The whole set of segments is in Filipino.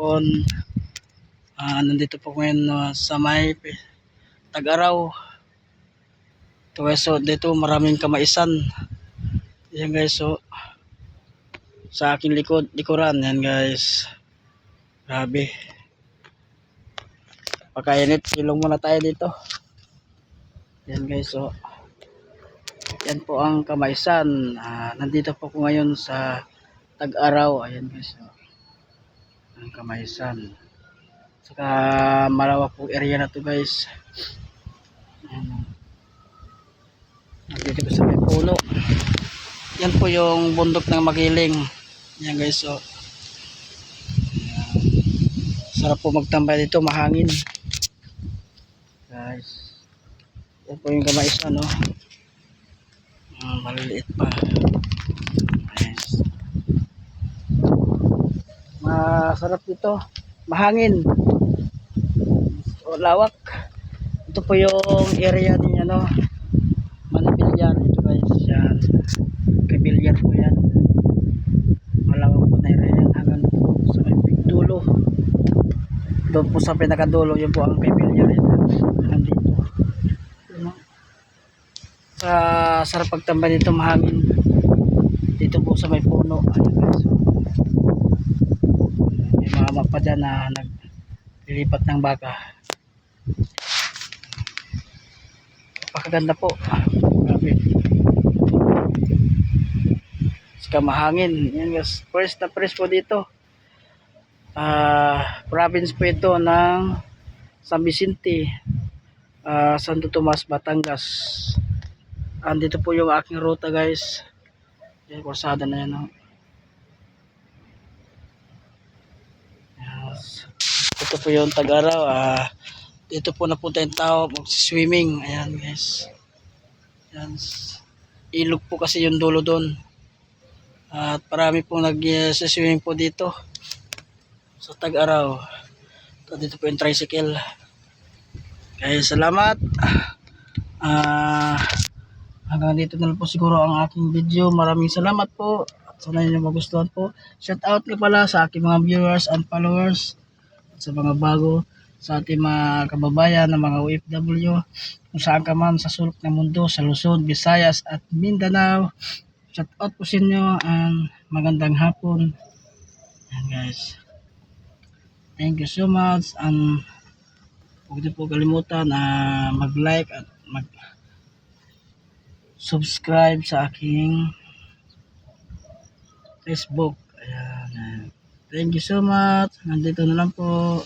hapon. Nandito po ngayon sa may Tag-Araw. Ito guys, so dito maraming kamaisan. Yan guys, so sa aking likuran, yan guys. Grabe. Pagkainit, silong muna tayo dito. Yan guys, so yan po ang kamaisan. Nandito po ko ngayon sa Tag-Araw. Ayan guys, so ang kamaisan. Saka malawak po area na to guys. Nandito ko sa may puno. Yan po yung bundok ng Magiling. Yan guys, so sarap po magtambay dito, mahangin guys. Yan po yung kamaisan, no? Maliliit pa. Yes. Masarap dito, mahangin, so, lawak. Ito po yung area niya, no? Manibilyan ito guys. Yan, Kabilyan po yan. Malawak po na area yan hanggang po sa may dulo. Doon po sa pinakadulo, yun po ang Kabilyan ito. Nandito, no? Sarap pagtambay dito, mahangin dito po sa may puno. Ayun guys, may mga mapa dyan na naglilipat ng baka. Pakaganda po. Grabe. Saka mahangin. Yan guys, fresh na fresh po dito. Province po ito ng San Vicente, Santo Tomas, Batangas. Andito po yung aking ruta guys. Yung kursada na yan, no? Yes. Ito po yung Tag-Araw. Dito po napunta yung tao mag-swimming. Ayan guys. Ayan. Ilog po kasi yung dulo doon. At marami pong nag-swimming po dito sa Tag-Araw. Dito po yung tricycle. Kaya salamat. Hanggang dito na lang po siguro ang aking video. Maraming salamat po. At sana nyo magustuhan po. Shout out nga pala sa aking mga viewers and followers. At sa mga bago, sa ating mga kababayan na mga OFW kung saan ka man sa sulok ng mundo, sa Luzon, Visayas at Mindanao. Shout out po sa inyo ang magandang hapon. Ayan guys, thank you so much, and huwag niyo po kalimutan na mag-like at mag-subscribe sa aking Facebook. Ayan. Thank you so much. Nandito na lang po.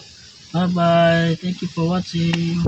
Bye bye. Thank you for watching.